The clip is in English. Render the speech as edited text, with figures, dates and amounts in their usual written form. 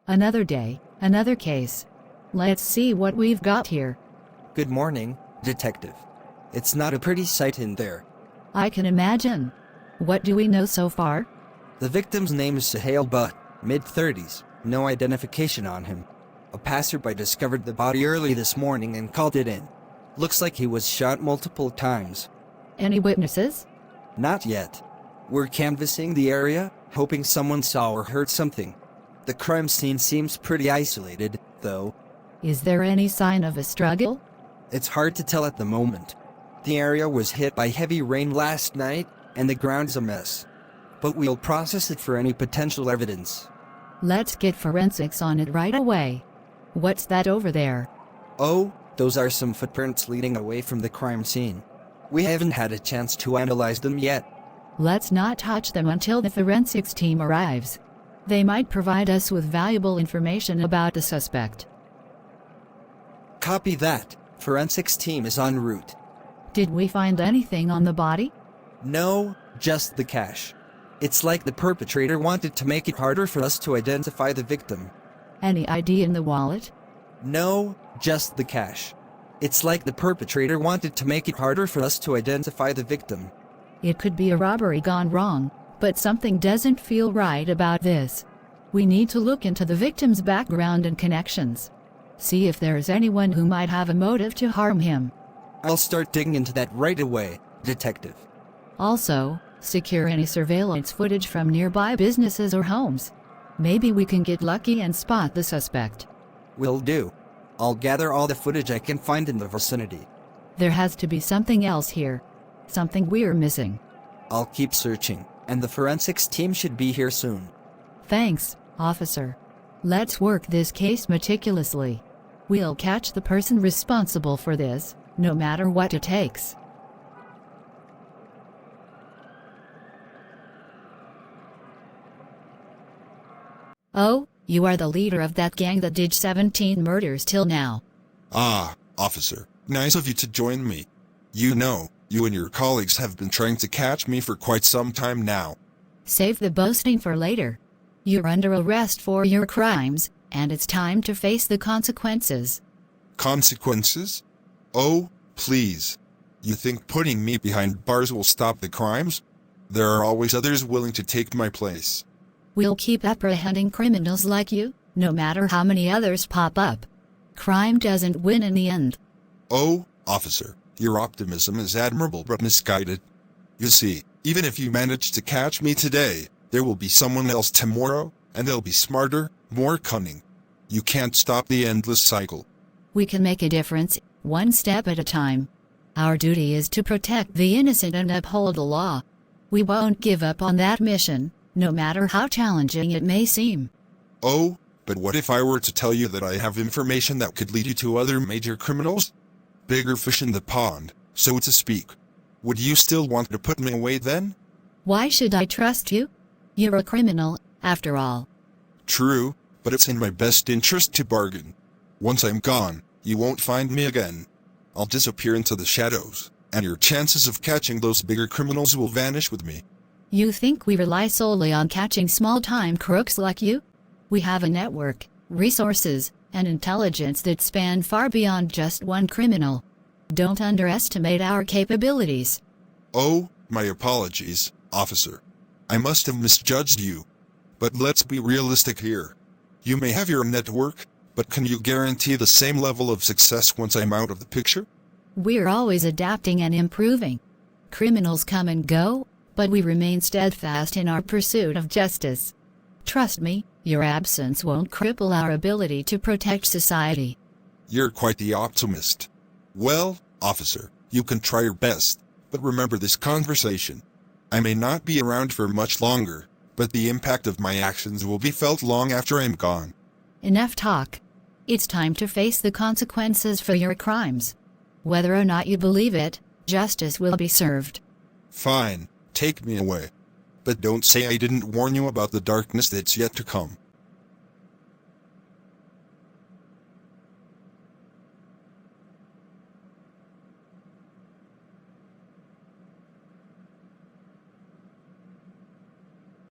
Another day, another case. Let's see what we've got here. Good morning, Detective. It's not a pretty sight in there. I can imagine. What do we know so far? The victim's name is Suhail Butt, mid-30s, no identification on him. A passerby discovered the body early this morning and called it in. Looks like he was shot multiple times. Any witnesses? Not yet. We're canvassing the area, hoping someone saw or heard something. The crime scene seems pretty isolated, though. Is there any sign of a struggle? It's hard to tell at the moment. The area was hit by heavy rain last night, and the ground's a mess. But we'll process it for any potential evidence. Let's get forensics on it right away. What's that over there? Oh, those are some footprints leading away from the crime scene. We haven't had a chance to analyze them yet. Let's not touch them until the forensics team arrives. They might provide us with valuable information about the suspect. Copy that. Forensics team is en route. Did we find anything on the body? No, just the cash. It's like the perpetrator wanted to make it harder for us to identify the victim. Any ID in the wallet? No, just the cash. It's like the perpetrator wanted to make it harder for us to identify the victim. It could be a robbery gone wrong, but something doesn't feel right about this. We need to look into the victim's background and connections. See if there's anyone who might have a motive to harm him. I'll start digging into that right away, Detective. Also, secure any surveillance footage from nearby businesses or homes. Maybe we can get lucky and spot the suspect. Will do. I'll gather all the footage I can find in the vicinity. There has to be something else here. Something we're missing. I'll keep searching, and the forensics team should be here soon. Thanks, officer. Let's work this case meticulously. We'll catch the person responsible for this, no matter what it takes. Oh, you are the leader of that gang that did 17 murders till now. Ah, officer, nice of you to join me. You know, you and your colleagues have been trying to catch me for quite some time now. Save the boasting for later. You're under arrest for your crimes, and it's time to face the consequences. Consequences? Oh, please. You think putting me behind bars will stop the crimes? There are always others willing to take my place. We'll keep apprehending criminals like you, no matter how many others pop up. Crime doesn't win in the end. Oh, officer, your optimism is admirable but misguided. You see, even if you manage to catch me today, there will be someone else tomorrow, and they'll be smarter, more cunning. You can't stop the endless cycle. We can make a difference, one step at a time. Our duty is to protect the innocent and uphold the law. We won't give up on that mission, no matter how challenging it may seem. Oh, but what if I were to tell you that I have information that could lead you to other major criminals? Bigger fish in the pond, so to speak. Would you still want to put me away then? Why should I trust you? You're a criminal, after all. True, but it's in my best interest to bargain. Once I'm gone, you won't find me again. I'll disappear into the shadows, and your chances of catching those bigger criminals will vanish with me. You think we rely solely on catching small-time crooks like you? We have a network, resources, and intelligence that span far beyond just one criminal. Don't underestimate our capabilities. Oh, my apologies, officer. I must have misjudged you. But let's be realistic here. You may have your network, but can you guarantee the same level of success once I'm out of the picture? We're always adapting and improving. Criminals come and go, but we remain steadfast in our pursuit of justice. Trust me, your absence won't cripple our ability to protect society. You're quite the optimist. Well, officer, you can try your best, but remember this conversation. I may not be around for much longer, but the impact of my actions will be felt long after I'm gone. Enough talk. It's time to face the consequences for your crimes. Whether or not you believe it, justice will be served. Fine, take me away. But don't say I didn't warn you about the darkness that's yet to come.